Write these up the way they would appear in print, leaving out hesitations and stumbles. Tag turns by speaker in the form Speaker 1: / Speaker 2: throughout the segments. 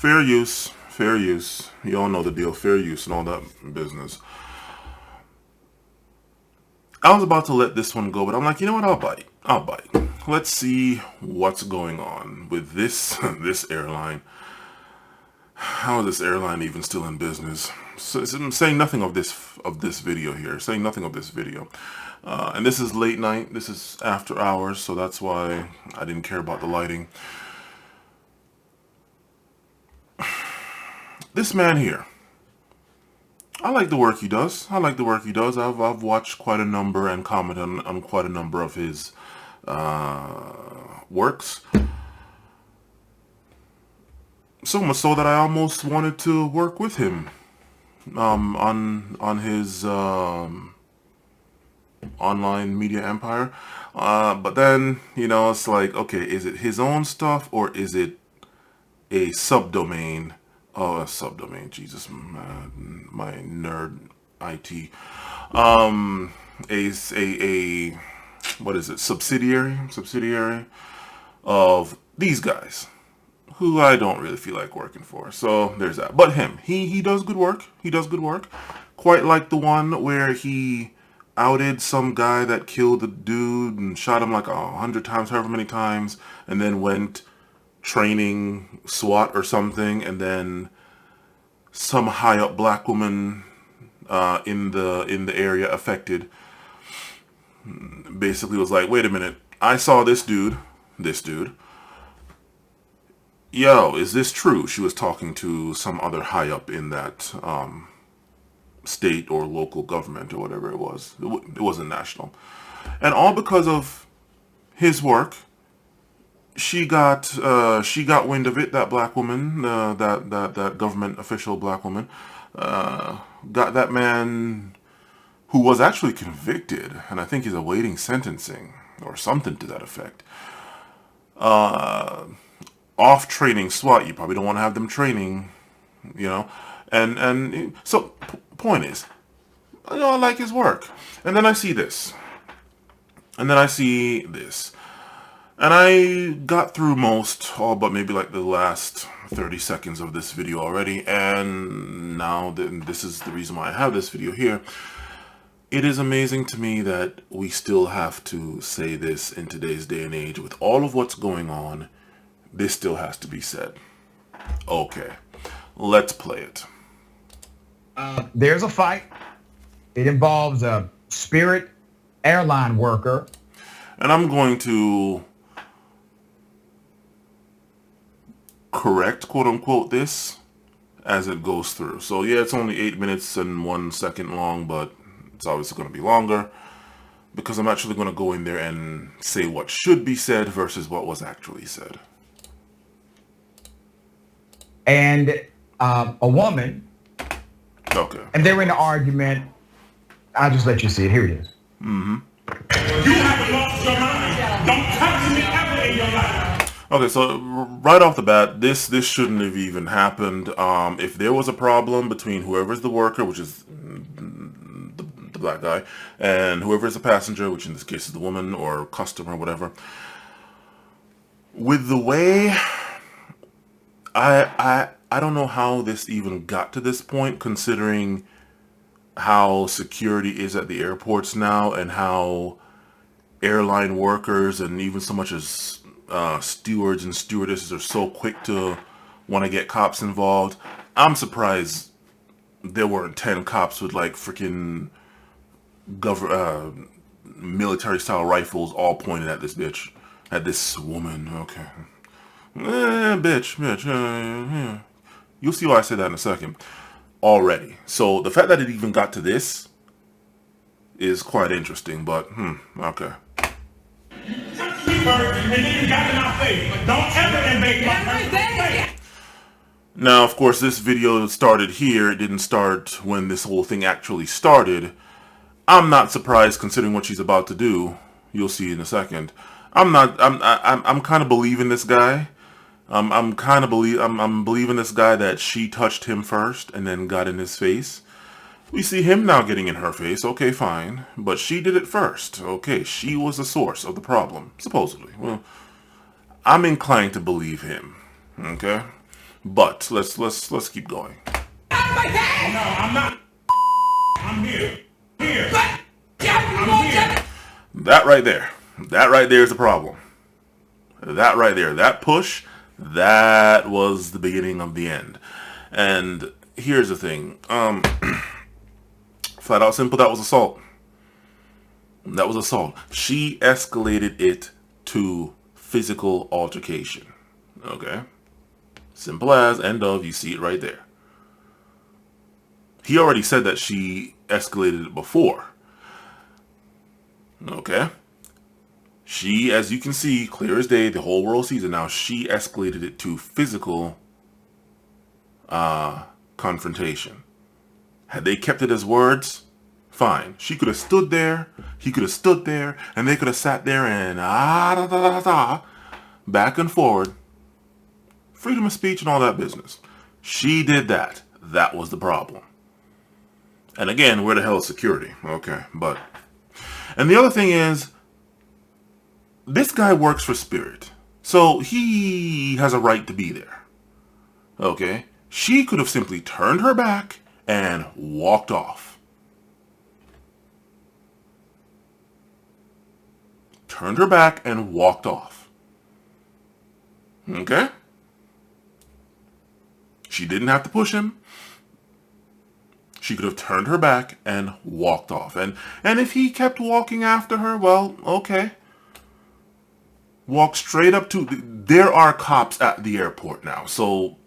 Speaker 1: Fair use, fair use. You all know the deal, fair use and all that business. I was about to let this one go, but I'm like, you know what? I'll bite. I'll bite. Let's see what's going on with this this airline. How is this airline even still in business? So, I'm saying nothing of this video here. Saying nothing of this video. And this is late night. This is after hours, so that's why I didn't care about the lighting. This man here. I like the work he does. I like the work he does. I've watched quite a number and commented on quite a number of his works. So much so that I almost wanted to work with him on his online media empire. But then, you know, it's like, okay, is it his own stuff or is it a subdomain? Oh, a subdomain. Jesus, man, my nerd IT. A what is it? Subsidiary of these guys who I don't really feel like working for. So there's that. But him, he does good work. He does good work. Quite like the one where he outed some guy that killed the dude and shot him like 100 times, however many times, and then went training SWAT or something, and then some high up black woman in the area affected basically was like, wait a minute, I saw this dude, yo, is this true? She was talking to some other high up in that state or local government or whatever it was. It wasn't national, and all because of his work. She got wind of it. That black woman, that government official black woman, got that man who was actually convicted, and I think he's awaiting sentencing or something to that effect. Off training SWAT. You probably don't want to have them training, you know. And so point is, you know, I like his work. And then I see this, and then I see this. And I got through most, all but maybe like the last 30 seconds of this video already, and now this is the reason why I have this video here. It is amazing to me that we still have to say this in today's day and age. With all of what's going on, this still has to be said. Okay, let's play it.
Speaker 2: There's a fight. It involves a Spirit airline worker.
Speaker 1: And I'm going to correct, quote unquote, this as it goes through. So yeah, it's only 8 minutes and 1 second long, but it's obviously going to be longer because I'm actually going to go in there and say what should be said versus what was actually said.
Speaker 2: And a woman.
Speaker 1: Okay.
Speaker 2: And they're in an argument. I'll just let you see it. Here it is.
Speaker 1: Mm-hmm.
Speaker 3: You haven't lost your mind. Don't touch me ever in your life.
Speaker 1: Okay, so right off the bat, this shouldn't have even happened. If there was a problem between whoever's the worker, which is the black guy, and whoever is the passenger, which in this case is the woman or customer, whatever, with the way I don't know how this even got to this point, considering how security is at the airports now and how airline workers and even so much as stewards and stewardesses are so quick to want to get cops involved. I'm surprised there weren't 10 cops with like freaking military style rifles all pointed at this bitch, at this woman. Okay. Bitch. Yeah. You'll see why I say that in a second. Already. So the fact that it even got to this is quite interesting, but okay. Now, of course, this video started here. It didn't start when this whole thing actually started. I'm not surprised considering what she's about to do. You'll see in a second. I'm kind of believing this guy. I'm believing this guy that she touched him first and then got in his face. We see him now getting in her face. Okay, fine. But she did it first. Okay, she was the source of the problem, supposedly. Well, I'm inclined to believe him. Okay? But let's keep going.
Speaker 3: No, I'm not. I'm here. Here. I'm here.
Speaker 1: That right there is the problem. That right there, that push, that was the beginning of the end. And here's the thing, flat out simple, that was assault. That was assault. She escalated it to physical altercation. Okay? Simple as, end of, you see it right there. He already said that she escalated it before. Okay? She, as you can see, clear as day, the whole world sees it now, she escalated it to physical confrontation. Had they kept it as words, fine. She could have stood there, he could have stood there, and they could have sat there and back and forward. Freedom of speech and all that business. She did that. That was the problem. And again, where the hell is security? Okay, but... And the other thing is, this guy works for Spirit, so he has a right to be there. Okay? She could have simply turned her back and walked off. Turned her back and walked off. Okay? She didn't have to push him. She could have turned her back and walked off. And if he kept walking after her, well, okay. Walk straight up to... There are cops at the airport now, so...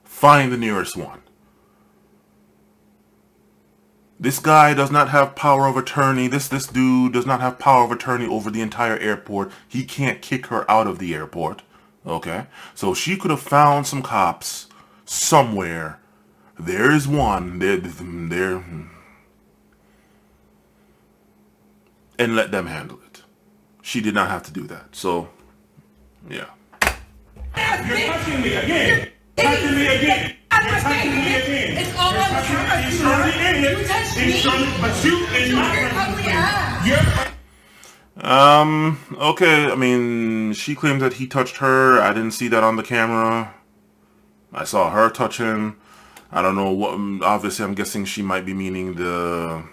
Speaker 1: Find the nearest one. This guy does not have power of attorney. This dude does not have power of attorney over the entire airport. He can't kick her out of the airport. Okay? So she could have found some cops somewhere. There is one. There. And let them handle it. She did not have to do that. So, yeah.
Speaker 3: You're touching me again. Touching me again. Touching me again.
Speaker 4: It's all on camera.
Speaker 3: It's already in it.
Speaker 4: You touched
Speaker 3: It's
Speaker 4: me.
Speaker 3: already, but you in my
Speaker 4: You're probably
Speaker 3: presence. You're
Speaker 1: Okay, I mean, she claims that he touched her. I didn't see that on the camera. I saw her touch him. I don't know what, obviously I'm guessing she might be meaning the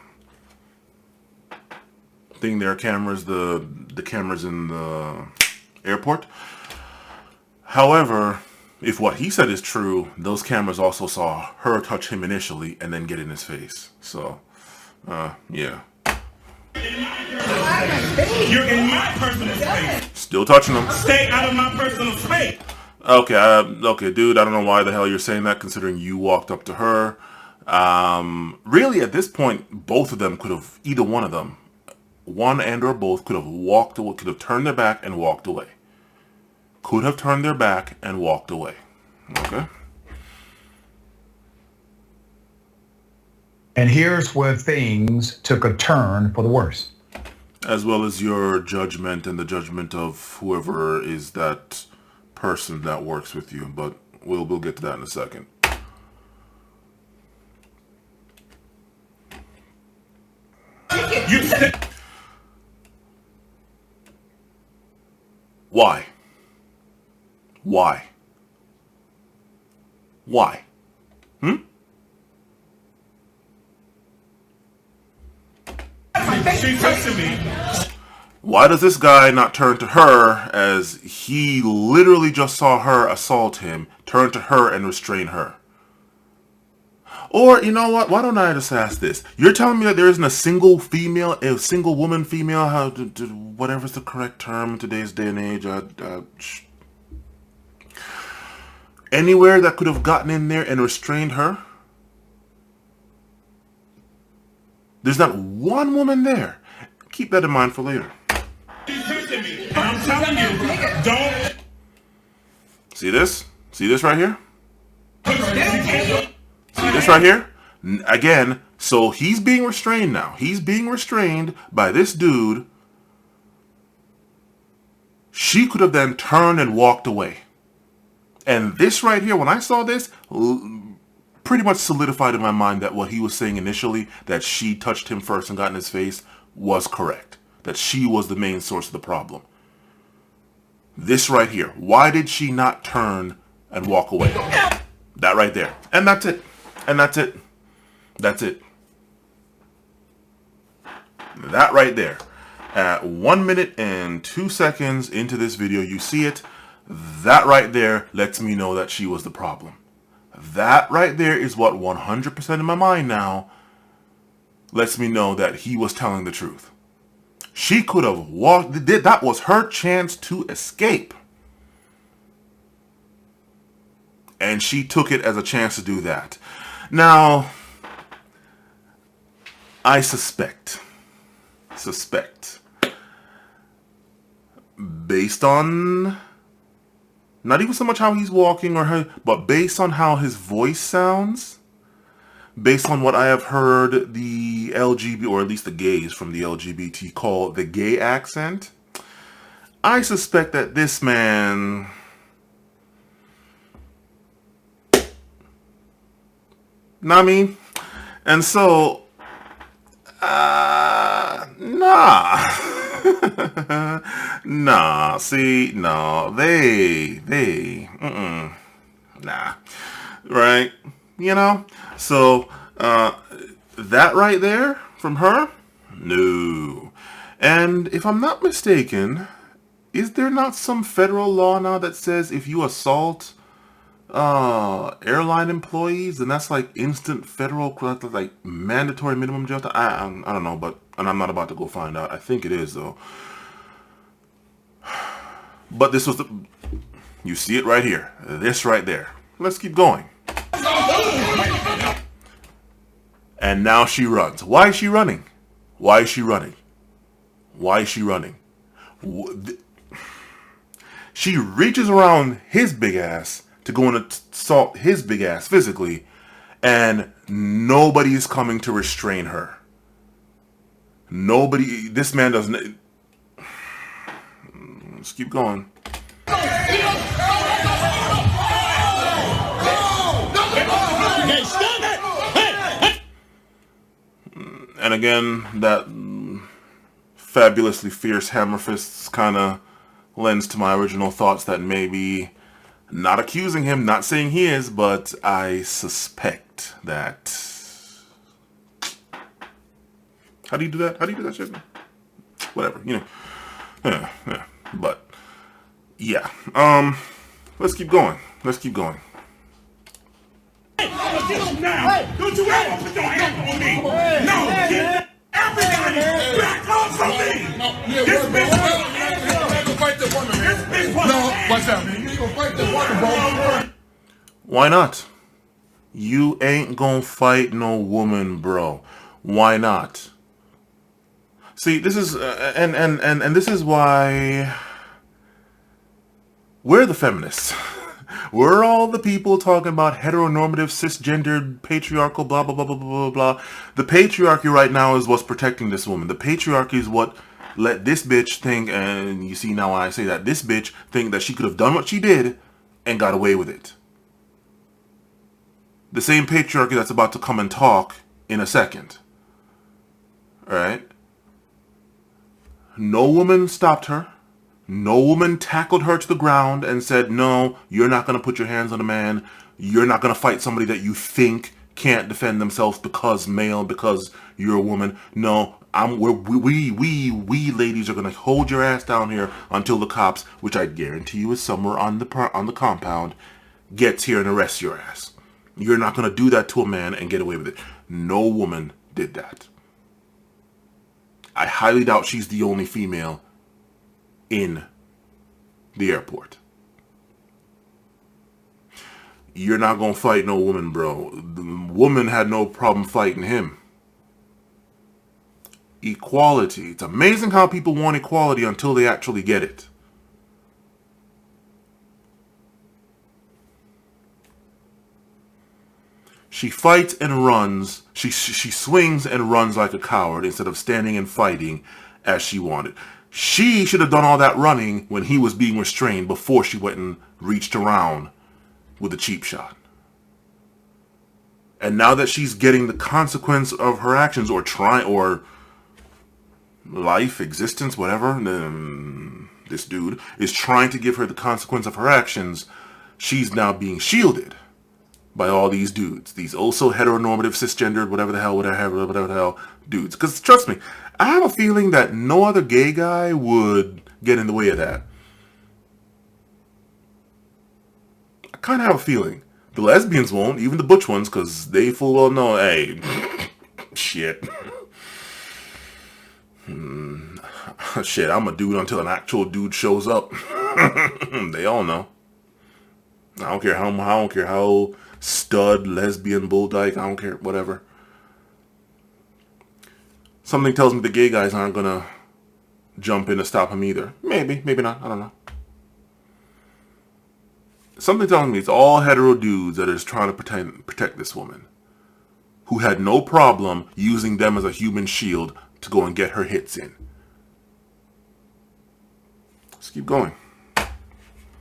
Speaker 1: thing there, cameras, the cameras in the airport. However, if what he said is true, those cameras also saw her touch him initially and then get in his face. So, yeah.
Speaker 3: You're in my personal space.
Speaker 1: Still touching him.
Speaker 3: Stay out of my personal space.
Speaker 1: Okay, okay, dude, I don't know why the hell you're saying that, considering you walked up to her. Really, at this point, both of them could have, either one of them, one and or both, could have walked away, could have turned their back and walked away. Could have turned their back and walked away. Okay?
Speaker 2: And here's where things took a turn for the worse.
Speaker 1: As well as your judgment and the judgment of whoever is that person that works with you, but we'll get to that in a second. Why? Why? Why?
Speaker 3: She touching me.
Speaker 1: Why does this guy not turn to her as he literally just saw her assault him, turn to her and restrain her? Or, you know what, why don't I just ask this? You're telling me that there isn't a single female, a single woman female, whatever's the correct term in today's day and age, anywhere that could have gotten in there and restrained her? There's not one woman there. Keep that in mind for later.
Speaker 3: She's touching me. And I'm telling you, don't.
Speaker 1: See this? See this right here? See this right here? Again, so he's being restrained now. He's being restrained by this dude. She could have then turned and walked away. And this right here, when I saw this, pretty much solidified in my mind that what he was saying initially, that she touched him first and got in his face, was correct. That she was the main source of the problem. This right here. Why did she not turn and walk away? That right there. And that's it. And that's it. That's it. That right there. At 1 minute and 2 seconds into this video, you see it. That right there lets me know that she was the problem. That right there is what 100% in my mind now lets me know that he was telling the truth. She could have walked. That was her chance to escape. And she took it as a chance to do that. Now, I suspect, based on, not even so much how he's walking or her, but based on how his voice sounds, based on what I have heard the LGBT, or at least the gays from the LGBT call the gay accent, I suspect that this man, know what I mean? And so, nah. Nah, see, no, nah, right? You know? So, that right there from her? No. And if I'm not mistaken, is there not some federal law now that says if you assault airline employees, then that's like instant federal, like mandatory minimum jail time? I don't know, but, and I'm not about to go find out. I think it is though. But this was the, you see it right here. This right there. Let's keep going. And now she runs. Why is she running? Why is she running? Why is she running? She reaches around his big ass to go and assault his big ass physically, and nobody is coming to restrain her. Nobody, this man doesn't. Let's keep going. And again, that fabulously fierce hammer fists kind of lends to my original thoughts that maybe, not accusing him, not saying he is, but I suspect that. How do you do that? How do you do that shit? Whatever, you know. Yeah. But yeah. Let's keep going. Let's keep going.
Speaker 3: Now, don't you ever put your hands on me. No, get everybody back off from me. This bitch fight the woman, man. No, watch out, man. You ain't gonna fight the woman, bro.
Speaker 1: Why not? You ain't gonna fight no woman, bro. Why not? See, this is and this is why we're the feminists. We're all the people talking about heteronormative, cisgendered, patriarchal, blah, blah, blah, blah, blah, blah. The patriarchy right now is what's protecting this woman. The patriarchy is what let this bitch think, and you see now when I say that, this bitch think that she could have done what she did and got away with it. The same patriarchy that's about to come and talk in a second. Alright? No woman stopped her. No woman tackled her to the ground and said, no, you're not going to put your hands on a man. You're not going to fight somebody that you think can't defend themselves because male, because you're a woman. No, we ladies are going to hold your ass down here until the cops, which I guarantee you is somewhere on the compound, gets here and arrests your ass. You're not going to do that to a man and get away with it. No woman did that. I highly doubt she's the only female in the airport. You're not gonna fight no woman, bro. The woman had no problem fighting him. Equality. It's amazing how people want equality until they actually get it. She fights and runs. She swings and runs like a coward instead of standing and fighting as she wanted. She should have done all that running when he was being restrained before she went and reached around with a cheap shot. And now that she's getting the consequence of her actions, or life, existence, whatever, then this dude, is trying to give her the consequence of her actions, she's now being shielded by all these dudes. These also heteronormative, cisgendered, whatever the hell dudes. Because trust me, I have a feeling that no other gay guy would get in the way of that. I kind of have a feeling. The lesbians won't, even the butch ones, because they full well know, hey, shit. Shit, I'm a dude until an actual dude shows up. They all know. I don't care how stud, lesbian, bull dyke, I don't care, whatever. Something tells me the gay guys aren't gonna jump in to stop him either. Maybe, maybe not, I don't know. Something tells me it's all hetero dudes that is trying to protect this woman, who had no problem using them as a human shield to go and get her hits in. Let's keep going.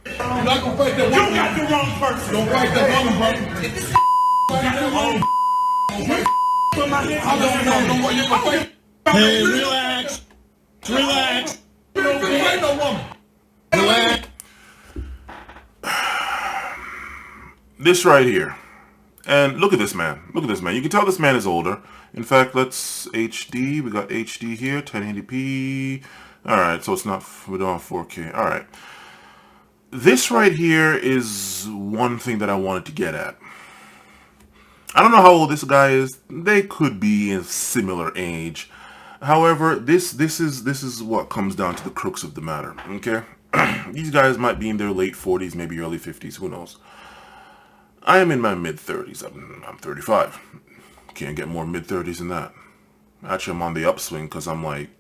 Speaker 3: You're not gonna fight that woman. You got the wrong person. Don't fight that woman, bro. Hey, relax. Relax. You don't fight no woman. Relax.
Speaker 1: This right here. And look at this man. Look at this man. You can tell this man is older. In fact, let's HD. We got HD here, 1080p. Alright, so it's not, we don't have 4K. Alright. This right here is one thing that I wanted to get at. I don't know how old this guy is. They could be in similar age. However, this is what comes down to the crux of the matter. Okay? These guys might be in their late 40s, maybe early 50s. Who knows? I am in my mid-30s. I'm 35. Can't get more mid-30s than that. Actually, I'm on the upswing because I'm like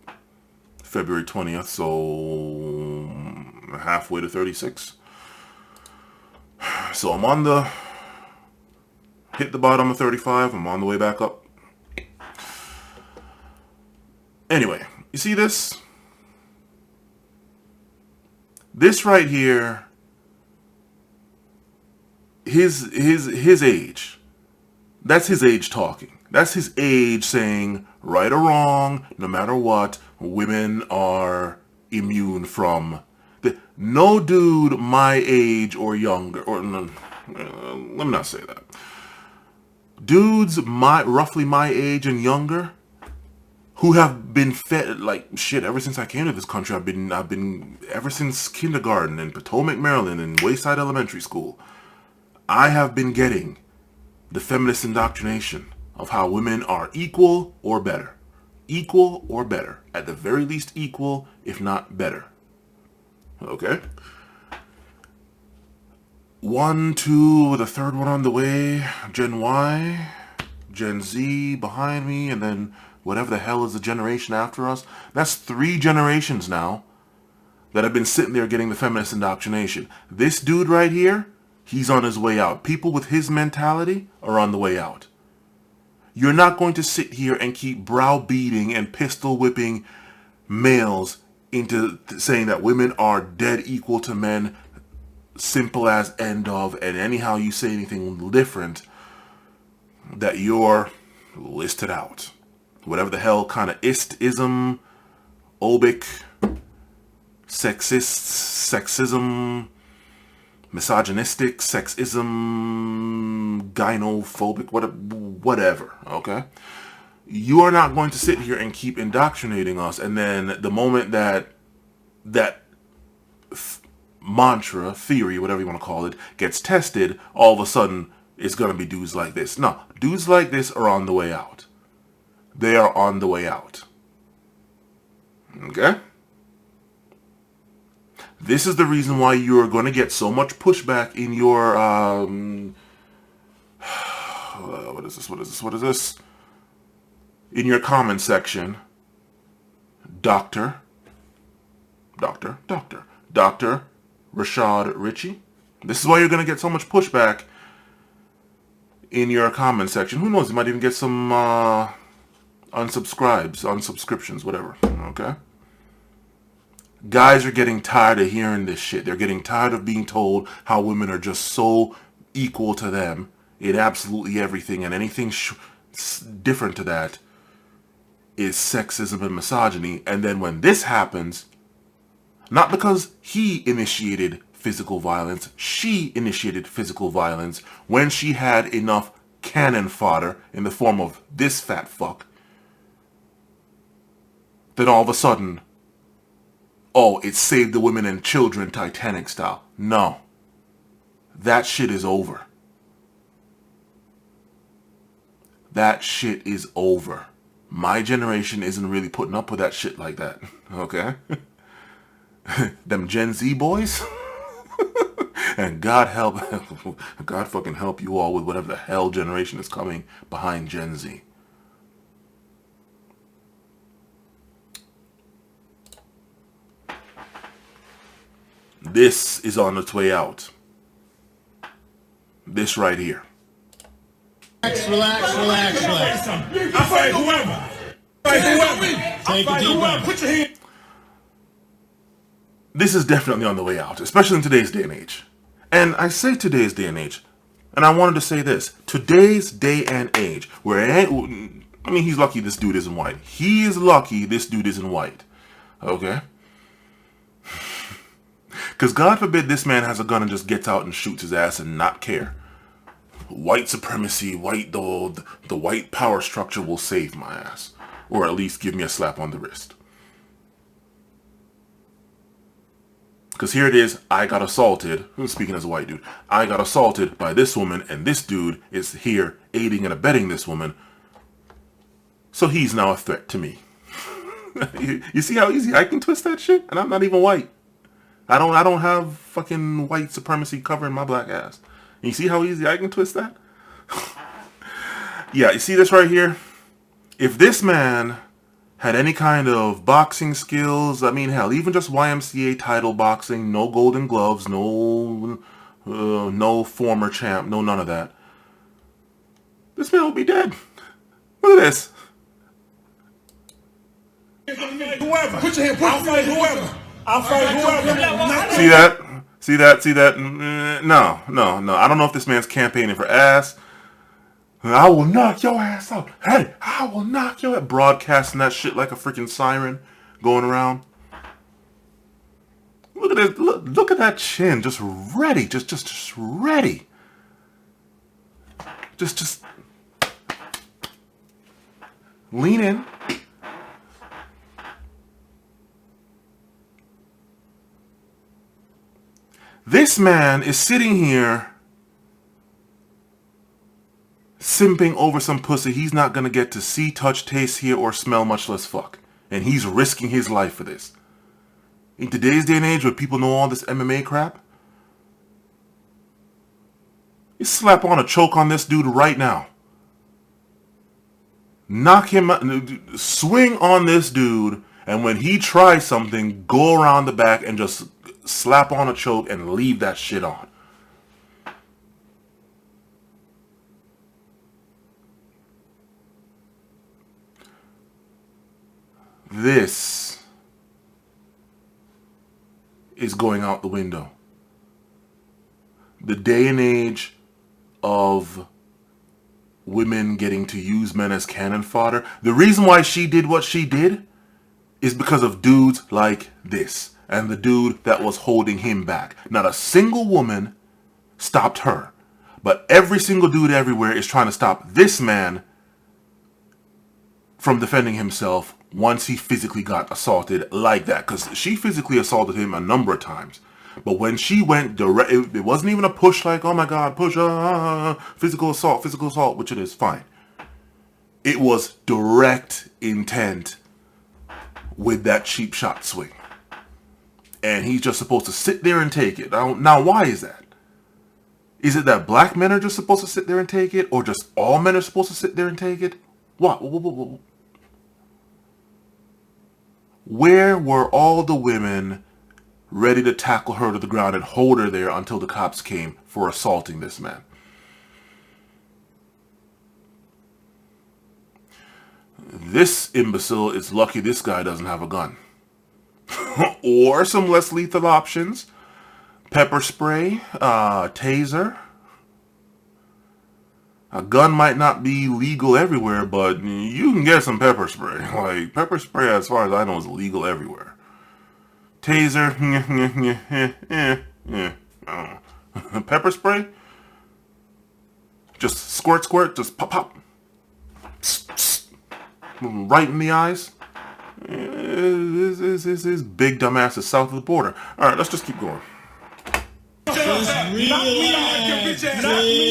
Speaker 1: February 20th, so halfway to 36. So I'm on the... hit the bottom of 35. I'm on the way back up. Anyway, you see this? This right here... His age. That's his age talking. That's his age saying, right or wrong, no matter what, women are immune from... No dude my age or younger, or let me not say that. Dudes roughly my age and younger, who have been fed like shit ever since I came to this country. I've been ever since kindergarten in Potomac, Maryland, and Wayside Elementary School. I have been getting the feminist indoctrination of how women are equal or better. Equal or better. At the very least equal, if not better. Okay? 1, 2, the third one on the way. Gen Y, Gen Z behind me, and then whatever the hell is the generation after us. That's 3 generations now that have been sitting there getting the feminist indoctrination. This dude right here, he's on his way out. People with his mentality are on the way out. You're not going to sit here and keep browbeating and pistol whipping males into saying that women are dead equal to men, simple as end of, and anyhow you say anything different, that you're listed out. Whatever the hell kind of ism, obic, sexism, misogynistic, sexism, gynophobic, whatever, okay? You are not going to sit here and keep indoctrinating us, and then the moment that mantra, theory, whatever you want to call it, gets tested, all of a sudden it's going to be dudes like this. No, dudes like this are on the way out. They are on the way out. Okay? This is the reason why you are going to get so much pushback in your, what is this? In your comment section. Dr. Rashad Ritchie. This is why you're going to get so much pushback in your comment section. Who knows, you might even get some unsubscriptions, whatever. Okay? Guys are getting tired of hearing this shit. They're getting tired of being told how women are just so equal to them in absolutely everything, and anything different to that is sexism and misogyny. And then when this happens, Not because he initiated physical violence. She initiated physical violence when she had enough cannon fodder in the form of this fat fuck. Then all of a sudden, oh, it saved the women and children Titanic style. No. That shit is over. That shit is over. My generation isn't really putting up with that shit like that. Okay? Them Gen Z boys? And God fucking help you all with whatever the hell generation is coming behind Gen Z. This is on its way out. This right here.
Speaker 3: Relax. I fight whoever. Take a deep breath. Put your hand.
Speaker 1: This is definitely on the way out, especially in today's day and age. And I say today's day and age, and I wanted to say this. Today's day and age, he's lucky this dude isn't white. He is lucky this dude isn't white. Okay? Because God forbid this man has a gun and just gets out and shoots his ass and not care. White supremacy, the white power structure will save my ass. Or at least give me a slap on the wrist. Because here it is, I got assaulted, speaking as a white dude, I got assaulted by this woman, and this dude is here aiding and abetting this woman. So he's now a threat to me. You see how easy I can twist that shit? And I'm not even white. I don't have fucking white supremacy covering my black ass. And you see how easy I can twist that? Yeah, you see this right here? If this man had any kind of boxing skills, I mean, hell, even just YMCA title boxing, no golden gloves, no former champ, no none of that, this man will be dead. Look at this.
Speaker 3: Whoever. Put your hand. I'll fight whoever.
Speaker 1: See that? No. I don't know if this man's campaigning for ass. I will knock your ass out. Hey, I will knock your ass. Broadcasting that shit like a freaking siren going around. Look at this. Look at that chin. Just ready. Just ready. Just lean in. This man is sitting here simping over some pussy he's not going to get to see, touch, taste, hear, or smell, much less fuck. And he's risking his life for this. In today's day and age where people know all this MMA crap, you slap on a choke on this dude right now. Knock him out, swing on this dude, and when he tries something, go around the back and just slap on a choke and leave that shit on. This is going out the window. The day and age of women getting to use men as cannon fodder. The reason why she did what she did is because of dudes like this and the dude that was holding him back. Not a single woman stopped her, but every single dude everywhere is trying to stop this man from defending himself once he physically got assaulted like that. Because she physically assaulted him a number of times. But when she went direct, it wasn't even a push like, oh my God, push, physical assault, which it is, fine. It was direct intent with that cheap shot swing. And he's just supposed to sit there and take it. Now, why is that? Is it that black men are just supposed to sit there and take it? Or just all men are supposed to sit there and take it? What? Where were all the women ready to tackle her to the ground and hold her there until the cops came for assaulting this man? This imbecile is lucky this guy doesn't have a gun. Or some less lethal options. Pepper spray, taser. A gun might not be legal everywhere, but you can get some pepper spray. Like, pepper spray, as far as I know, is legal everywhere. Taser, I don't know. Pepper spray, just squirt, just pop, pop, right in the eyes. This big dumbass is south of the border. All right, let's just keep going.
Speaker 3: Knock me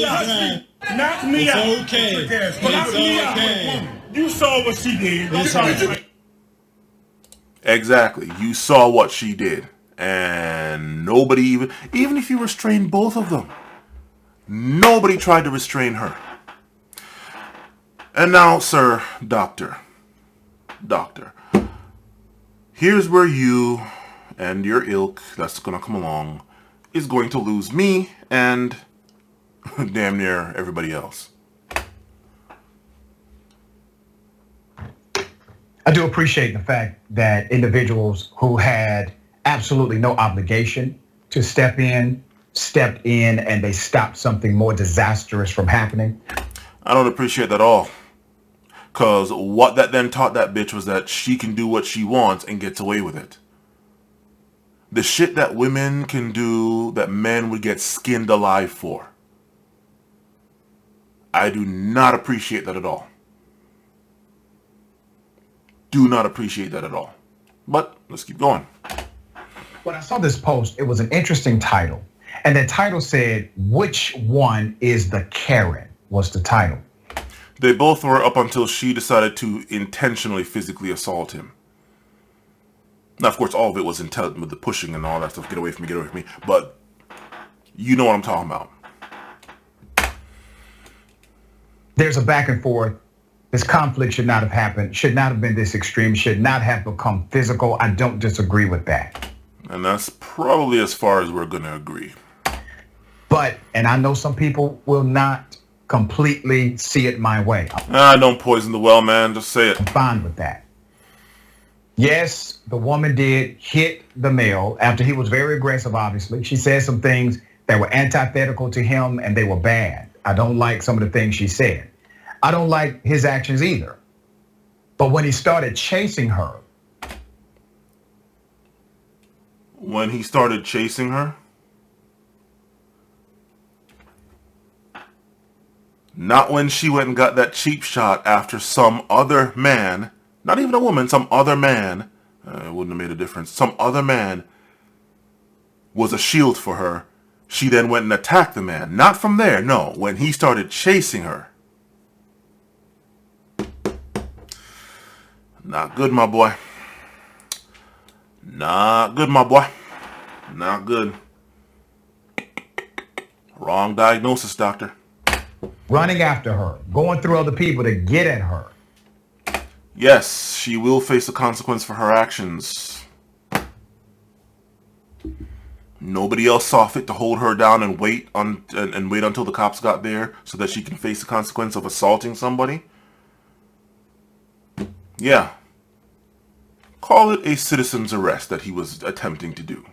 Speaker 3: out. Knock me out.
Speaker 4: It's okay.
Speaker 3: Knock me out. You saw what she did.
Speaker 1: Exactly. You saw what she did. And nobody even if you restrained both of them, nobody tried to restrain her. And now, sir, doctor, here's where you and your ilk that's going to come along is going to lose me and damn near everybody else.
Speaker 2: I do appreciate the fact that individuals who had absolutely no obligation to step in, and they stopped something more disastrous from happening.
Speaker 1: I don't appreciate that at all. Because what that then taught that bitch was that she can do what she wants and gets away with it. The shit that women can do that men would get skinned alive for. I do not appreciate that at all. Do not appreciate that at all. But let's keep going.
Speaker 2: When I saw this post, it was an interesting title. And the title said, "Which one is the Karen?" was the title.
Speaker 1: They both were up until she decided to intentionally physically assault him. Now, of course, all of it was intelligent with the pushing and all that stuff. Get away from me. But you know what I'm talking about.
Speaker 2: There's a back and forth. This conflict should not have happened, should not have been this extreme, should not have become physical. I don't disagree with that.
Speaker 1: And that's probably as far as we're going to agree.
Speaker 2: But, and I know some people will not completely see it my way.
Speaker 1: Don't poison the well, man. Just say it.
Speaker 2: I'm fine with that. Yes, the woman did hit the male after he was very aggressive, obviously. She said some things that were antithetical to him and they were bad. I don't like some of the things she said. I don't like his actions either. But when he started chasing her.
Speaker 1: When he started chasing her? Not when she went and got that cheap shot after some other man, not even a woman, some other man, it wouldn't have made a difference, some other man was a shield for her. She then went and attacked the man. Not from there, no, when he started chasing her. Not good, my boy. Not good, my boy. Not good. Wrong diagnosis, doctor.
Speaker 2: Running after her, going through other people to get at her.
Speaker 1: Yes, she will face a consequence for her actions. Nobody else saw fit to hold her down and wait until the cops got there so that she can face the consequence of assaulting somebody. Yeah. Call it a citizen's arrest that he was attempting to do.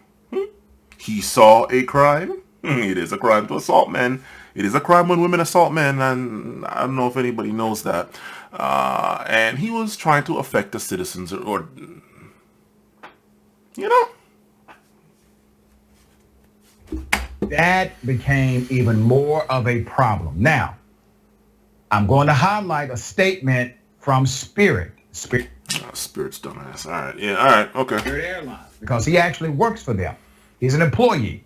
Speaker 1: He saw a crime. It is a crime to assault men. It is a crime when women assault men, and I don't know if anybody knows that. And he was trying to affect the citizens, or you know.
Speaker 2: That became even more of a problem. Now, I'm going to highlight a statement from Spirit.
Speaker 1: Spirit's dumbass. All right. Yeah. All right. Okay.
Speaker 2: Spirit Airlines. Because he actually works for them. He's an employee.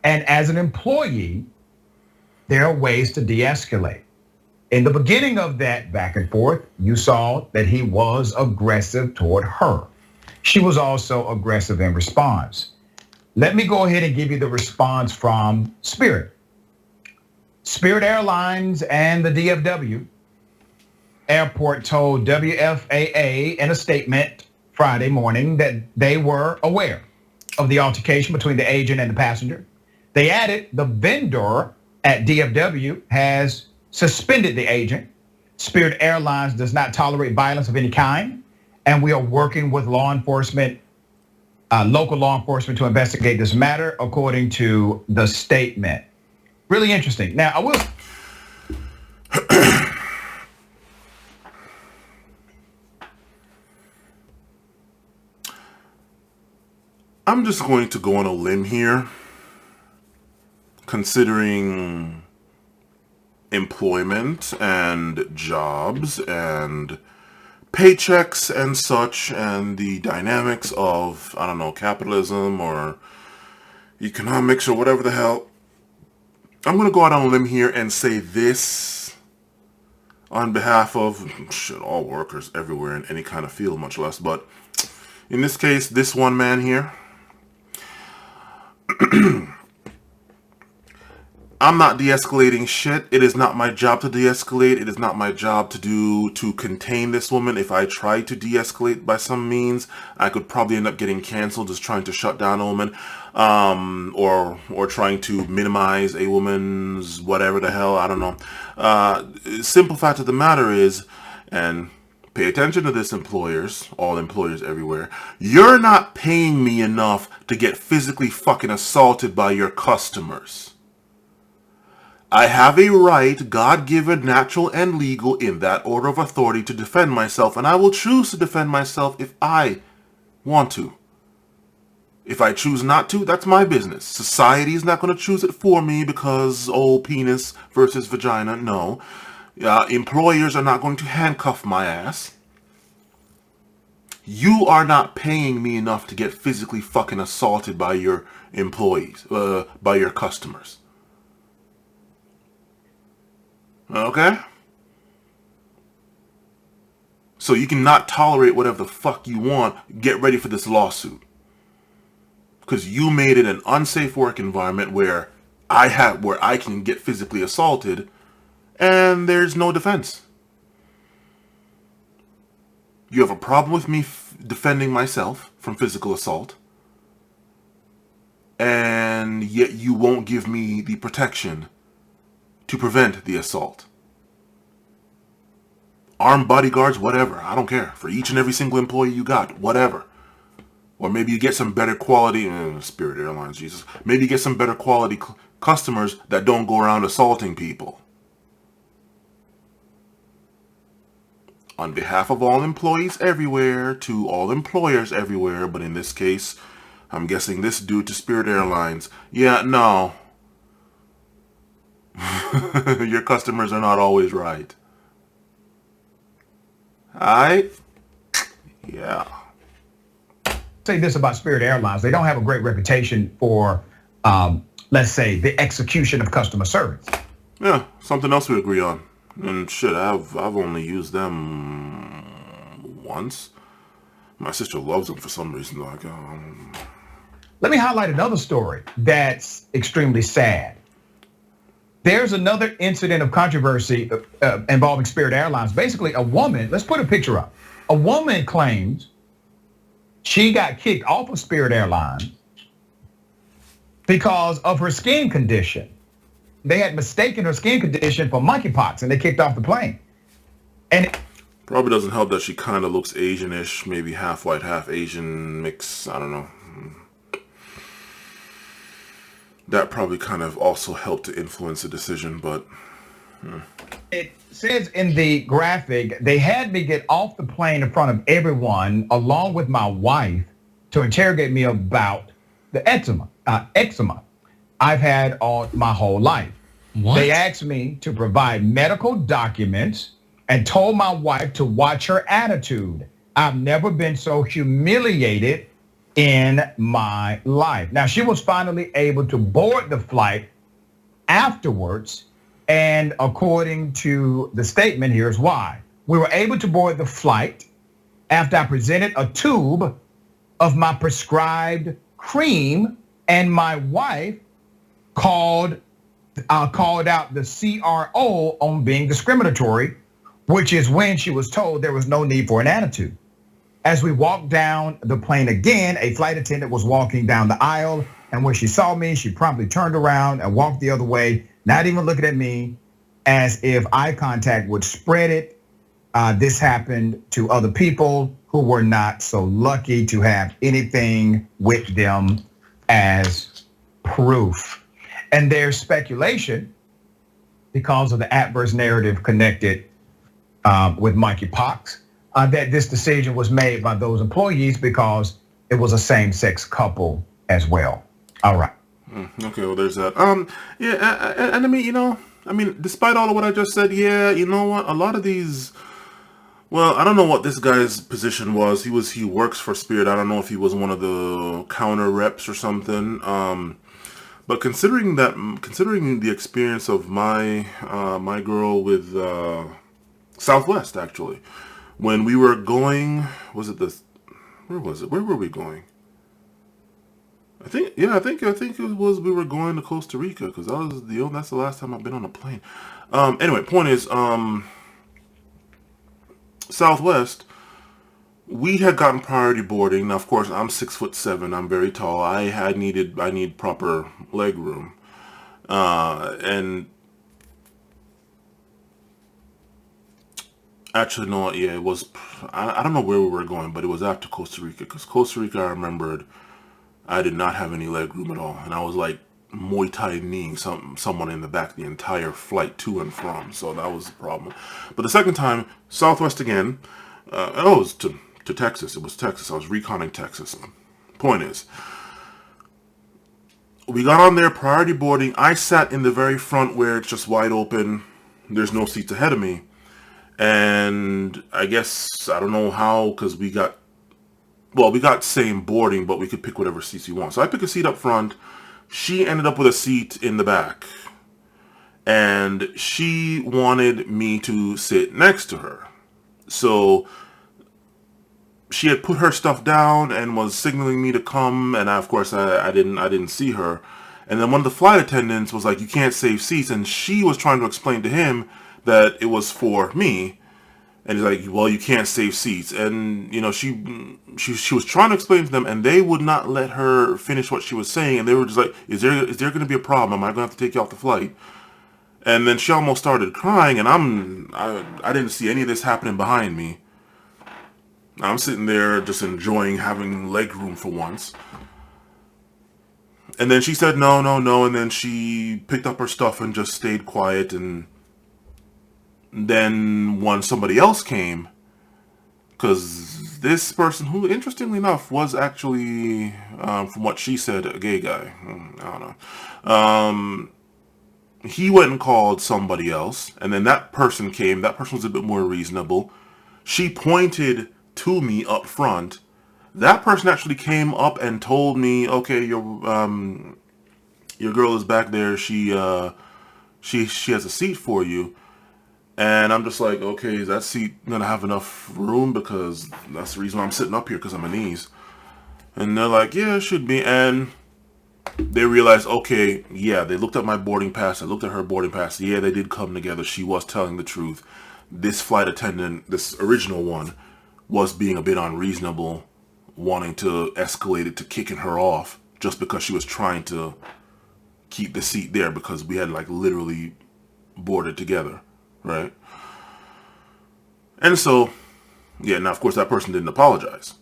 Speaker 2: And as an employee, there are ways to de-escalate. In the beginning of that back and forth, you saw that he was aggressive toward her. She was also aggressive in response. Let me go ahead and give you the response from Spirit. Spirit Airlines and the DFW airport told WFAA in a statement Friday morning that they were aware of the altercation between the agent and the passenger. They added the vendor at DFW has suspended the agent. Spirit Airlines does not tolerate violence of any kind, and we are working with law enforcement, local law enforcement, to investigate this matter, according to the statement. Really interesting. Now, I will.
Speaker 1: I'm just going to go on a limb here, considering employment and jobs and paychecks and such, and the dynamics of, I don't know, capitalism or economics or whatever the hell. I'm going to go out on a limb here and say this on behalf of all workers everywhere in any kind of field, much less. But in this case, this one man here, I'm not de-escalating shit. It is not my job to de-escalate. It is not my job to contain this woman. If I try to de-escalate by some means, I could probably end up getting canceled just trying to shut down a woman, or trying to minimize a woman's whatever the hell, I don't know. Simple fact of the matter is, and pay attention to this, employers, all employers everywhere, you're not paying me enough to get physically fucking assaulted by your customers. I have a right, God-given, natural, and legal, in that order of authority, to defend myself, and I will choose to defend myself if I want to. If I choose not to, that's my business. Society is not going to choose it for me because, oh, penis versus vagina, no. Employers are not going to handcuff my ass. You are not paying me enough to get physically fucking assaulted by your employees, by your customers. Okay? So you cannot tolerate whatever the fuck you want. Get ready for this lawsuit. Because you made it an unsafe work environment where I can get physically assaulted and there's no defense. You have a problem with me defending myself from physical assault, and yet you won't give me the protection to prevent the assault. Armed bodyguards, whatever, I don't care. For each and every single employee you got, whatever. Or maybe you get some better quality, Spirit Airlines, Jesus. Maybe you get some better quality customers that don't go around assaulting people. On behalf of all employees everywhere, to all employers everywhere, but in this case, I'm guessing this due to Spirit Airlines. Yeah, no. Your customers are not always right. Alright? Yeah.
Speaker 2: Say this about Spirit Airlines. They don't have a great reputation for, let's say, the execution of customer service.
Speaker 1: Yeah, something else we agree on. And shit, I've only used them once. My sister loves them for some reason. Like,
Speaker 2: Let me highlight another story that's extremely sad. There's another incident of controversy involving Spirit Airlines. Basically, a woman, let's put a picture up. A woman claims she got kicked off of Spirit Airlines because of her skin condition. They had mistaken her skin condition for monkeypox and they kicked off the plane. And
Speaker 1: probably doesn't help that she kind of looks Asian-ish, maybe half white, half Asian mix, I don't know. That probably kind of also helped to influence the decision, but...
Speaker 2: It says in the graphic, they had me get off the plane in front of everyone, along with my wife, to interrogate me about the eczema I've had all my whole life.
Speaker 4: What?
Speaker 2: They asked me to provide medical documents and told my wife to watch her attitude. I've never been so humiliated in my life. Now, she was finally able to board the flight afterwards, and according to the statement, here's why. We were able to board the flight after I presented a tube of my prescribed cream, and my wife called out the CRO on being discriminatory, which is when she was told there was no need for an attitude. As we walked down the plane again, a flight attendant was walking down the aisle, and when she saw me, she promptly turned around and walked the other way, not even looking at me, as if eye contact would spread it. This happened to other people who were not so lucky to have anything with them as proof. And there's speculation, because of the adverse narrative connected with monkeypox, that this decision was made by those employees because it was a same-sex couple as well. All right.
Speaker 1: Okay, well, there's that. Yeah, and I mean, despite all of what I just said, yeah, you know what? A lot of these, well, I don't know what this guy's position was. He works for Spirit. I don't know if he was one of the counter reps or something. But considering the experience of my my girl with Southwest, actually, when we were going, where was it? Where were we going? I think it was we were going to Costa Rica because that's the last time I've been on a plane. Anyway, point is, Southwest, we had gotten priority boarding. Now, of course, I'm 6'7". I'm very tall. I need proper leg room, and actually, no, yeah, it was. I don't know where we were going, but it was after Costa Rica because Costa Rica, I remembered, I did not have any leg room at all, and I was like Muay Thai kneeing someone in the back the entire flight to and from, so that was the problem. But the second time, Southwest again, it was to Texas. It was Texas. I was reconning Texas. Point is, we got on there, priority boarding. I sat in the very front where it's just wide open. There's no seats ahead of me, and I guess I don't know how because we got same boarding, but we could pick whatever seats we want. So I picked a seat up front. She ended up with a seat in the back. And she wanted me to sit next to her. So she had put her stuff down and was signaling me to come. And of course, I didn't see her. And then one of the flight attendants was like, "You can't save seats." And she was trying to explain to him that it was for me. And he's like, "Well, you can't save seats." And, she was trying to explain to them, and they would not let her finish what she was saying. And they were just like, is there going to be a problem? Am I going to have to take you off the flight? And then she almost started crying, and I didn't see any of this happening behind me. I'm sitting there just enjoying having leg room for once. And then she said, no, no, no. And then she picked up her stuff and just stayed quiet. And then when somebody else came, because this person, who interestingly enough was actually, from what she said, a gay guy. I don't know. He went and called somebody else, and then that person came. That person was a bit more reasonable. She pointed to me up front. That person actually came up and told me, "Okay, your girl is back there. She has a seat for you." And I'm just like, "Okay, is that seat gonna have enough room? Because that's the reason why I'm sitting up here, because of my knees." And they're like, "Yeah, it should be." And they realized, okay, yeah, they looked at my boarding pass. I looked at her boarding pass. Yeah, they did come together. She was telling the truth. This flight attendant, this original one, was being a bit unreasonable, wanting to escalate it to kicking her off just because she was trying to keep the seat there because we had like literally boarded together, right? And so, yeah, now of course that person didn't apologize.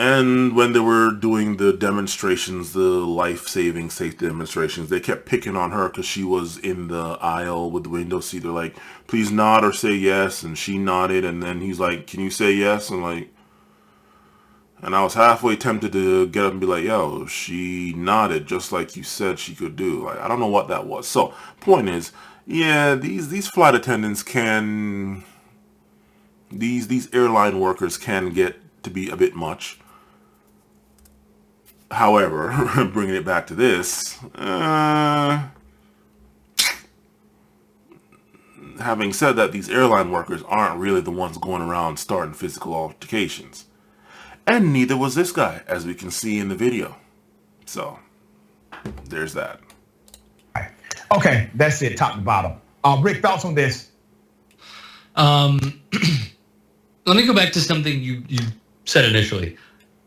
Speaker 1: And when they were doing the demonstrations, the life-saving safety demonstrations, they kept picking on her because she was in the aisle with the window seat. They're like, "Please nod or say yes." And she nodded. And then he's like, "Can you say yes?" And I was halfway tempted to get up and be like, "Yo, she nodded just like you said she could do." Like, I don't know what that was. So, point is, yeah, these flight attendants these airline workers can get to be a bit much. However, bringing it back to this, having said that, these airline workers aren't really the ones going around starting physical altercations. And neither was this guy, as we can see in the video. So, there's that.
Speaker 2: Okay, that's it, top to bottom. Rick, thoughts on this?
Speaker 4: Let me go back to something you said initially.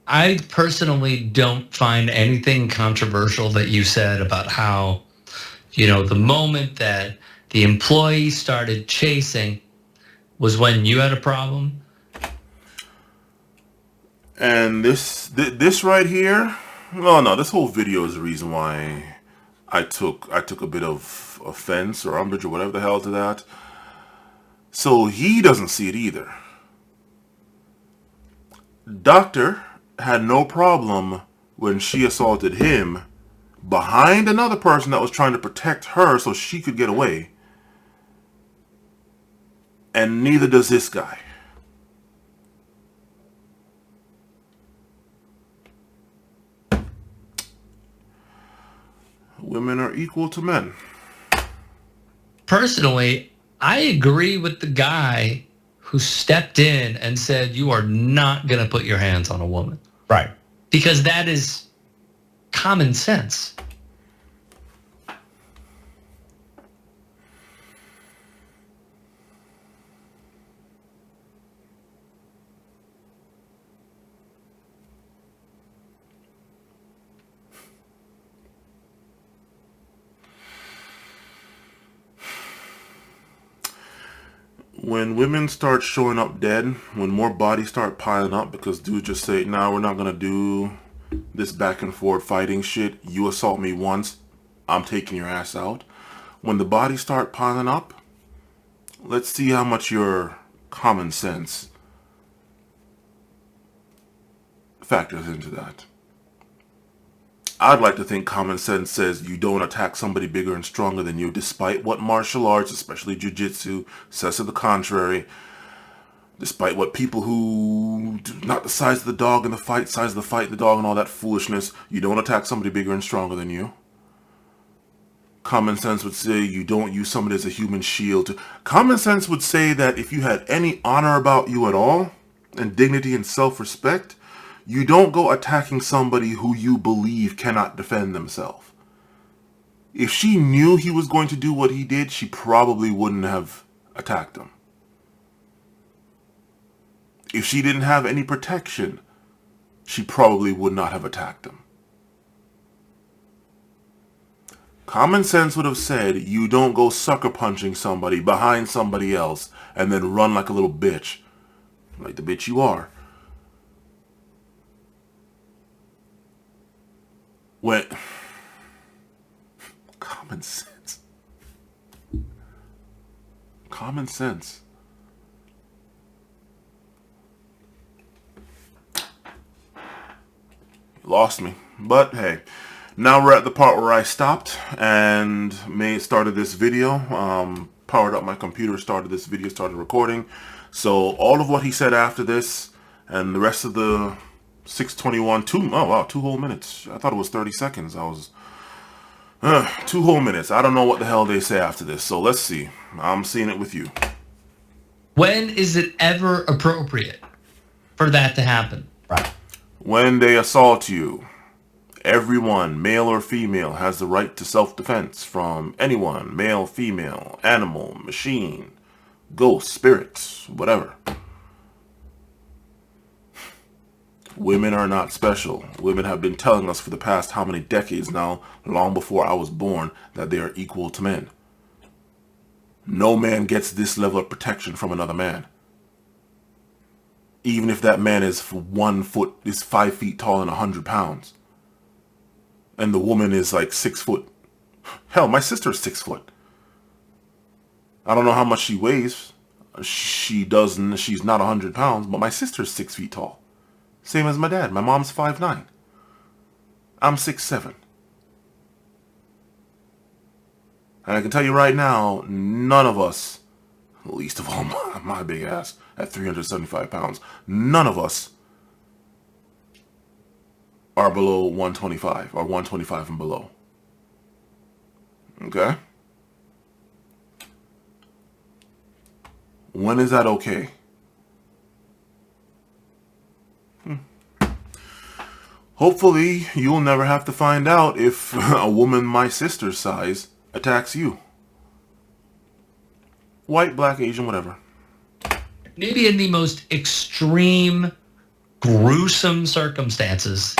Speaker 4: I personally don't find anything controversial that you said about how, the moment that the employee started chasing was when you had a problem.
Speaker 1: And this right here, well, no, this whole video is the reason why I took a bit of offense or umbrage or whatever the hell to that. So he doesn't see it either. Doctor had no problem when she assaulted him behind another person that was trying to protect her so she could get away. And neither does this guy. Women are equal to men.
Speaker 4: Personally, I agree with the guy who stepped in and said, you are not going to put your hands on a woman.
Speaker 2: Right.
Speaker 4: Because that is common sense.
Speaker 1: When women start showing up dead, when more bodies start piling up because dudes just say, nah, we're not going to do this back and forth fighting shit. You assault me once, I'm taking your ass out. When the bodies start piling up, let's see how much your common sense factors into that. I'd like to think common sense says you don't attack somebody bigger and stronger than you, despite what martial arts, especially jiu-jitsu, says to the contrary. Despite what people who, not the size of the dog in the fight, size of the fight in the dog and all that foolishness, you don't attack somebody bigger and stronger than you. Common sense would say you don't use somebody as a human shield. Common sense would say that if you had any honor about you at all, and dignity and self-respect, you don't go attacking somebody who you believe cannot defend themselves. If she knew he was going to do what he did, she probably wouldn't have attacked him. If she didn't have any protection, she probably would not have attacked him. Common sense would have said you don't go sucker punching somebody behind somebody else and then run like a little bitch. Like the bitch you are. When common sense. Common sense. You lost me. But hey, now we're at the part where I stopped and started this video. Powered up my computer, started this video, started recording. So all of what he said after this and the rest of the 6:21, 2 whole minutes. I thought it was 30 seconds. 2 whole minutes. I don't know what the hell they say after this. So let's see. I'm seeing it with you.
Speaker 4: When is it ever appropriate for that to happen?
Speaker 2: Right.
Speaker 1: When they assault you, everyone, male or female, has the right to self-defense from anyone, male, female, animal, machine, ghost, spirits, whatever. Women are not special. Women have been telling us for the past how many decades now, long before I was born, that they are equal to men. No man gets this level of protection from another man. Even if that man is 5 feet tall and 100 pounds. And the woman is like 6 foot. Hell, my sister is 6 foot. I don't know how much she weighs. She's not 100 pounds, but my sister is 6 feet tall. Same as my dad. My mom's 5'9". I'm 6'7". And I can tell you right now, none of us, least of all my big ass at 375 pounds, none of us are below 125 or 125 and below. Okay? When is that okay? Hopefully, you'll never have to find out if a woman my sister's size attacks you. White, black, Asian, whatever.
Speaker 4: Maybe in the most extreme, gruesome circumstances.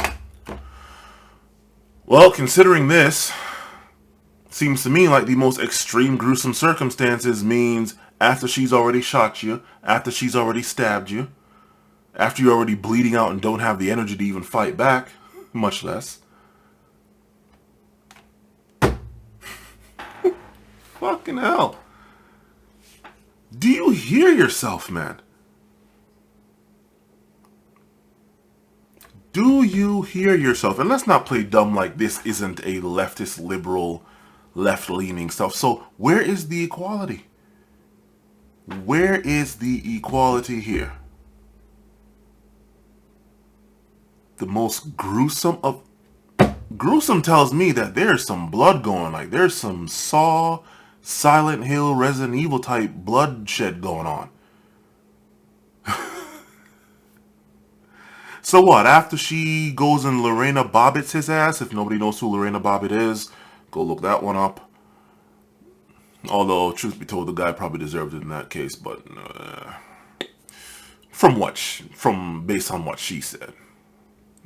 Speaker 1: Well, considering this, seems to me like the most extreme, gruesome circumstances means after she's already shot you, after she's already stabbed you, after you're already bleeding out and don't have the energy to even fight back, much less. Fucking hell. Do you hear yourself, man? Do you hear yourself? And let's not play dumb like this isn't a leftist, liberal, left-leaning stuff. So where is the equality? Where is the equality here? The most gruesome of... Gruesome tells me that there's some blood going. Like there's some Saw, Silent Hill, Resident Evil type bloodshed going on. So what? After she goes and Lorena Bobbitt's his ass, if nobody knows who Lorena Bobbitt is, go look that one up. Although, truth be told, the guy probably deserved it in that case, but based on what she said.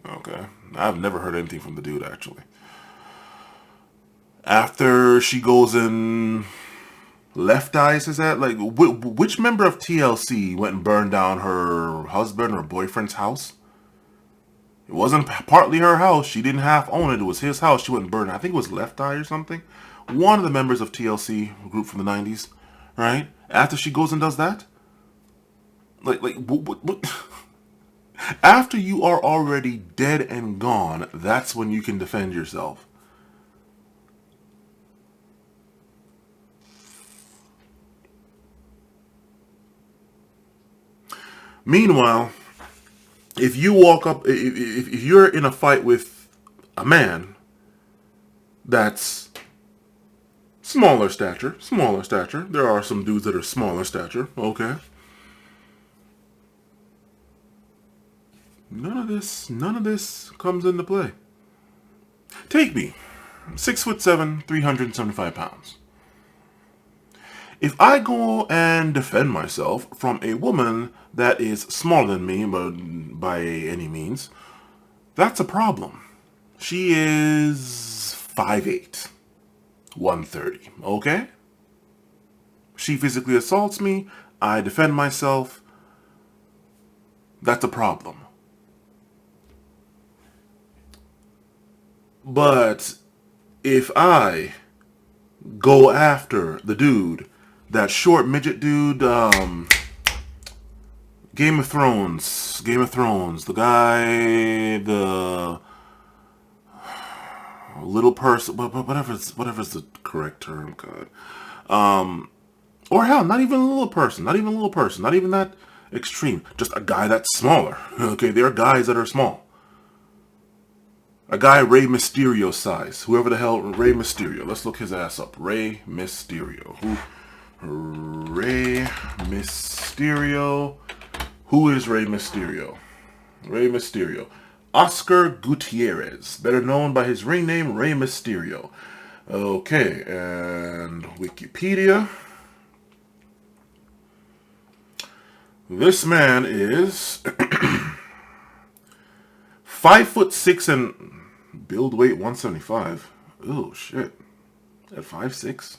Speaker 1: Okay, I've never heard anything from the dude actually. After she goes and left eyes his ass, like which member of TLC went and burned down her husband or boyfriend's house? It wasn't partly her house. She didn't half own it. It was his house. She went and burned it. I think it was Left Eye or something. One of the members of TLC, a group from the 90s, right? After she goes and does that? What? After you are already dead and gone, that's when you can defend yourself. Meanwhile, if you walk up, if you're in a fight with a man that's smaller stature, there are some dudes that are smaller stature, okay? None of this comes into play. Take me, 6'7", 375 pounds. If I go and defend myself from a woman that is smaller than me, but by any means, that's a problem. She is 5'8", 130, okay? She physically assaults me, I defend myself, that's a problem. But if I go after the dude, that short midget dude, Game of Thrones, the guy, the little person, whatever's the correct term, God. Or hell, not even a little person, not even that extreme, just a guy that's smaller. Okay, there are guys that are small. A guy Rey Mysterio size, whoever the hell, Rey Mysterio. Let's look his ass up. Rey Mysterio. Rey Mysterio. Who is Rey Mysterio? Rey Mysterio. Oscar Gutierrez, better known by his ring name, Rey Mysterio. Okay, and Wikipedia. This man is 5'6" and build weight 175. Oh shit. At 5'6".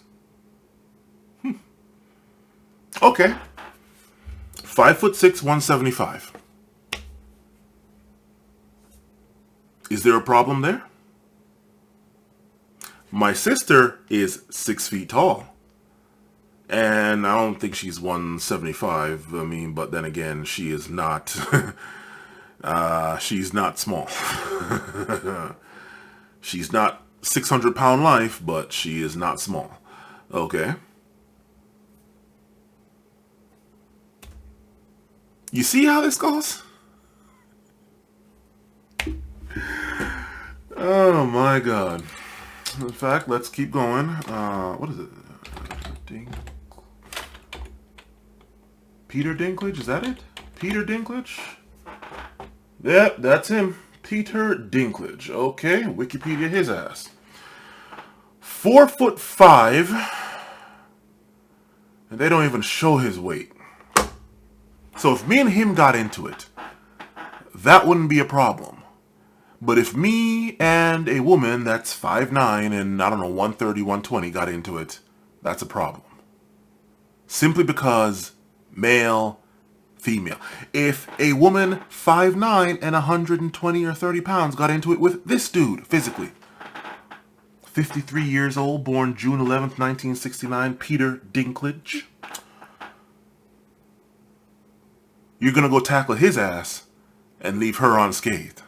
Speaker 1: Okay. 5'6", 175. Is there a problem there? My sister is 6 feet tall. And I don't think she's 175. I mean, but then again, she is not. She's not small. She's not 600-pound life, but she is not small. Okay. You see how this goes? Oh my God. In fact, let's keep going. What is it? Peter Dinklage, is that it? Peter Dinklage? Yep, that's him. Peter Dinklage. Okay, Wikipedia his ass. 4'5", and they don't even show his weight. So if me and him got into it, that wouldn't be a problem. But if me and a woman that's 5'9" and, I don't know, 130, 120 got into it, that's a problem. Simply because male, female. If a woman 5'9" and 120 or 30 pounds got into it with this dude, physically, 53 years old, born June 11th, 1969, Peter Dinklage, you're gonna go tackle his ass and leave her unscathed.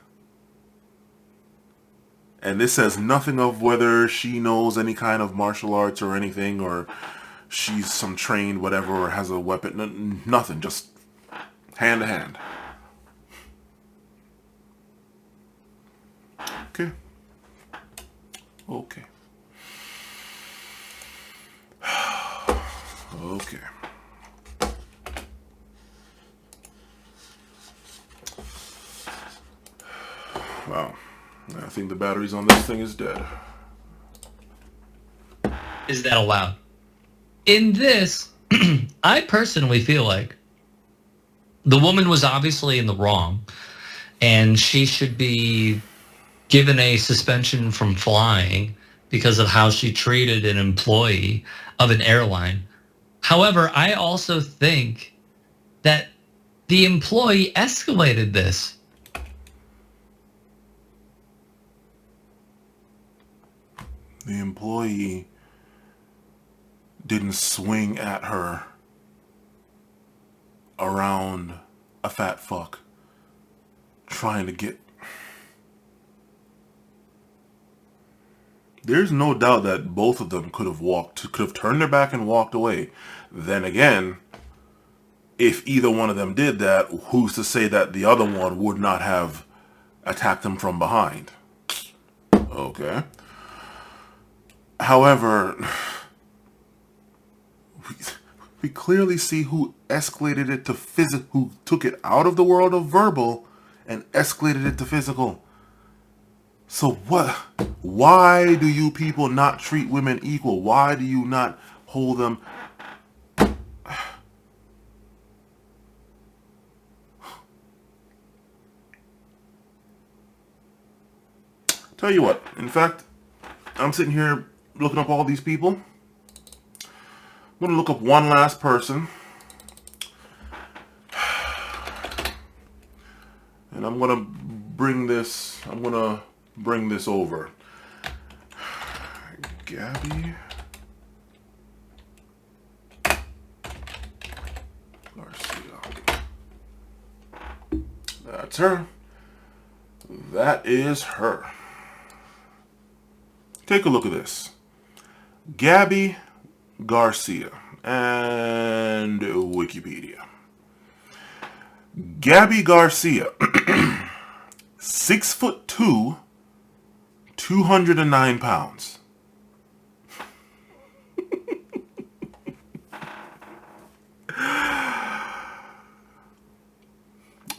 Speaker 1: And this says nothing of whether she knows any kind of martial arts or anything, or she's some trained whatever, or has a weapon. Nothing. Just hand to hand. Okay. Okay. Okay. Wow. I think the batteries on this thing is dead.
Speaker 4: Is that allowed? In this, I personally feel like the woman was obviously in the wrong, and she should be given a suspension from flying because of how she treated an employee of an airline. However, I also think that the employee escalated this.
Speaker 1: The employee didn't swing at her around a fat fuck trying to get... There's no doubt that both of them could have turned their back and walked away. Then again, if either one of them did that, who's to say that the other one would not have attacked them from behind? Okay. However, we clearly see who escalated it to physical, who took it out of the world of verbal and escalated it to physical. So what? Why do you people not treat women equal? Why do you not hold them? Tell you what, in fact, I'm sitting here looking up all these people. I'm going to look up one last person. And I'm going to bring this over. Gabby Garcia. That's her. That is her. Take a look at this. Gabby Garcia and Wikipedia. Gabby Garcia, 6'2", 209 pounds.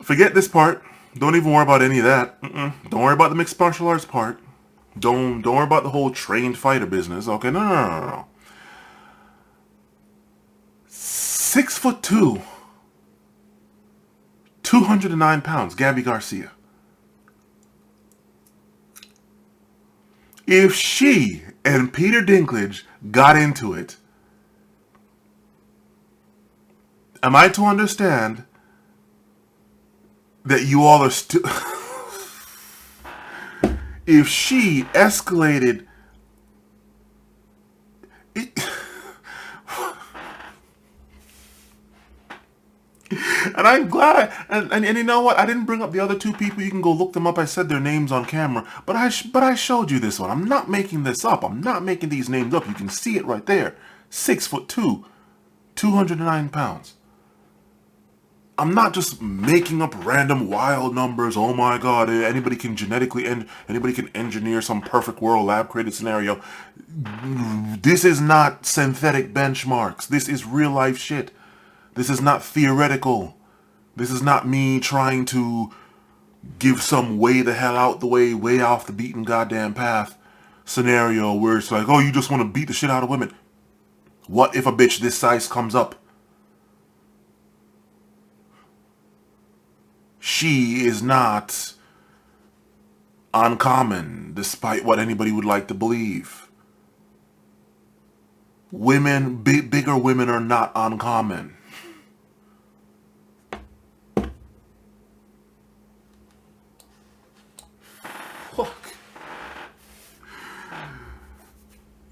Speaker 1: Forget this part. Don't even worry about any of that. Don't worry about the mixed martial arts part. Don't worry about the whole trained fighter business. Okay, no. 6'2", 209 pounds, Gabby Garcia. If she and Peter Dinklage got into it, am I to understand that you all are still... If she escalated... And I'm glad, and you know what? I didn't bring up the other two people. You can go look them up. I said their names on camera, but I showed you this one. I'm not making this up. I'm not making these names up. You can see it right there. 6'2", 209 pounds. I'm not just making up random wild numbers. Oh my God! Anybody can anybody can engineer some perfect world lab created scenario. This is not synthetic benchmarks. This is real life shit. This is not theoretical. This is not me trying to give some way the hell out the way off the beaten goddamn path scenario where it's like, oh, you just want to beat the shit out of women. What if a bitch this size comes up? She is not uncommon, despite what anybody would like to believe. Women, bigger women are not uncommon.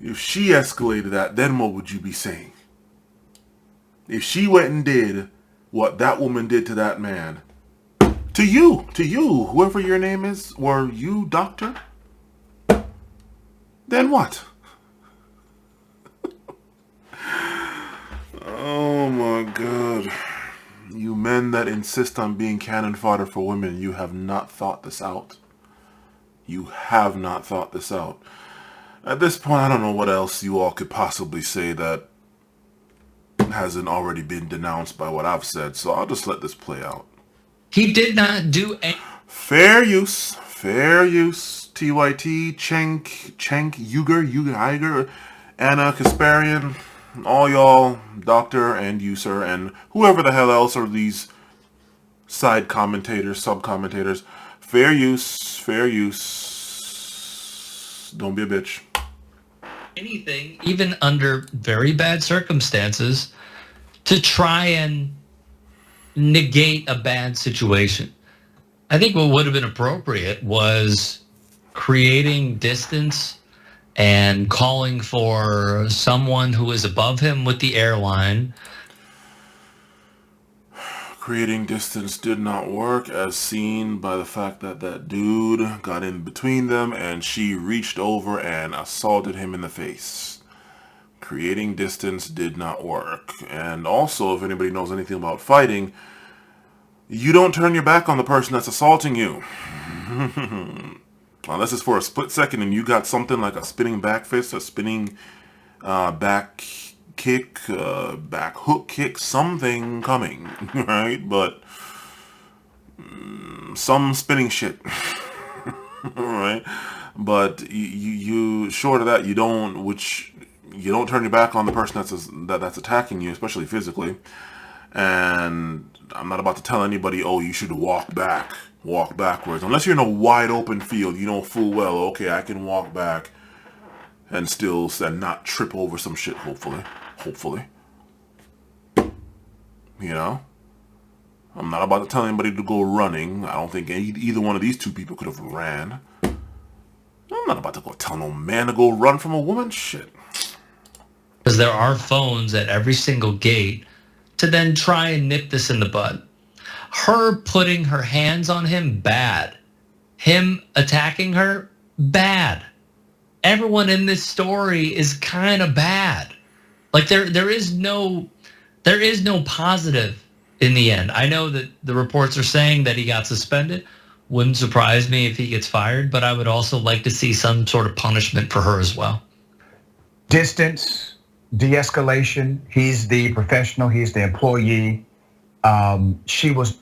Speaker 1: If she escalated that, then what would you be saying? If she went and did what that woman did to that man, to you, whoever your name is, or you, doctor, then what? Oh my God. You men that insist on being cannon fodder for women, you have not thought this out. You have not thought this out. At this point, I don't know what else you all could possibly say that hasn't already been denounced by what I've said, so I'll just let this play out.
Speaker 4: He did not do any.
Speaker 1: Fair use. Fair use. TYT, Cenk, Iger, Anna Kasparian, all y'all, Doctor and you, sir, and whoever the hell else are these side commentators, sub-commentators. Fair use. Fair use. Don't be a bitch.
Speaker 4: Anything, even under very bad circumstances, to try and negate a bad situation. I think what would have been appropriate was creating distance and calling for someone who is above him with the airline.
Speaker 1: Creating distance did not work, as seen by the fact that that dude got in between them and she reached over and assaulted him in the face. Creating distance did not work. And also, if anybody knows anything about fighting, you don't turn your back on the person that's assaulting you. Unless it's for a split second and you got something like a spinning back fist, a spinning back kick, back hook kick, something coming, right? But some spinning shit, right? But you short of that, you don't turn your back on the person that's attacking you, especially physically. And I'm not about to tell anybody, oh, you should walk backwards, unless you're in a wide open field. You know full well, okay, I can walk back and still not trip over some shit. Hopefully. You know, I'm not about to tell anybody to go running. I don't think either one of these two people could have ran. I'm not about to go tell no man to go run from a woman. Shit.
Speaker 4: Because there are phones at every single gate to then try and nip this in the bud. Her putting her hands on him, bad. Him attacking her, bad. Everyone in this story is kind of bad. Like there is no positive in the end. I know that the reports are saying that he got suspended. Wouldn't surprise me if he gets fired, but I would also like to see some sort of punishment for her as well.
Speaker 2: Distance, de-escalation. He's the professional. He's the employee. She was.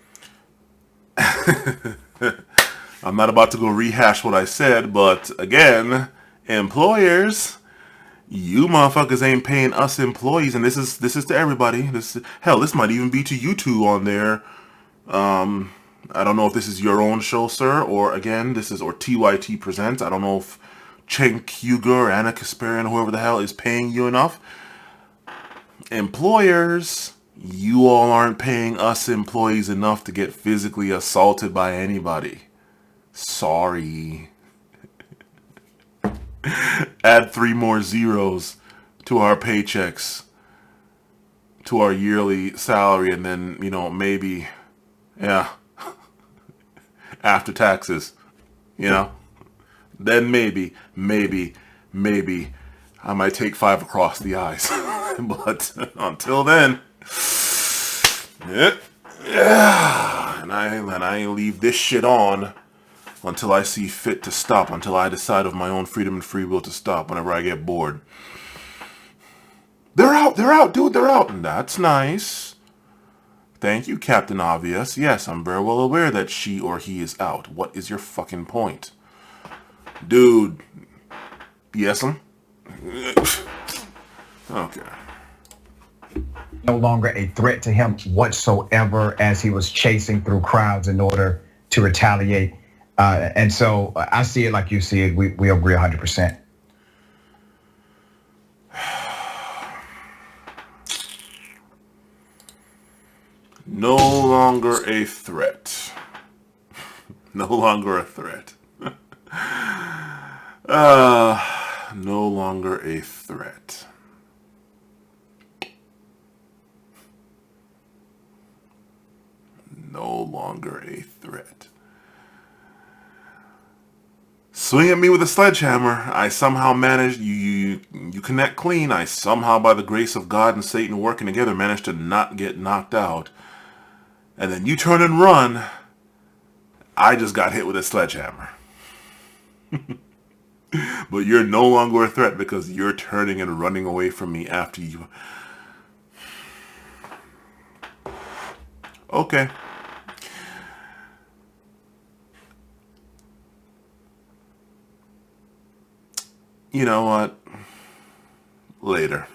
Speaker 1: I'm not about to go rehash what I said, but again, employers, you motherfuckers ain't paying us employees, and this is to everybody. This might even be to you two on there. I don't know if this is your own show, sir, or again, this is or TYT Presents. I don't know if Cenk Uygur, Anna Kasparian, whoever the hell is paying you enough. Employers, you all aren't paying us employees enough to get physically assaulted by anybody. Sorry. Add 3 more zeros to our paychecks, to our yearly salary, and then, maybe, after taxes, then maybe, I might take 5 across the eyes. But until then, and I leave this shit on until I see fit to stop, until I decide of my own freedom and free will to stop whenever I get bored. They're out, dude, they're out. And that's nice. Thank you, Captain Obvious. Yes, I'm very well aware that she or he is out. What is your fucking point? Dude. Yes, okay.
Speaker 2: No longer a threat to him whatsoever as he was chasing through crowds in order to retaliate. And so I see it like you see it. We agree 100%.
Speaker 1: No longer a threat. No longer a threat. No longer a threat. No longer a threat. swing at me with a sledgehammer. I somehow managed, you connect clean. I somehow, by the grace of God and Satan working together, managed to not get knocked out. And then you turn and run. I just got hit with a sledgehammer. But you're no longer a threat because you're turning and running away from me after you. Okay. You know what? Later.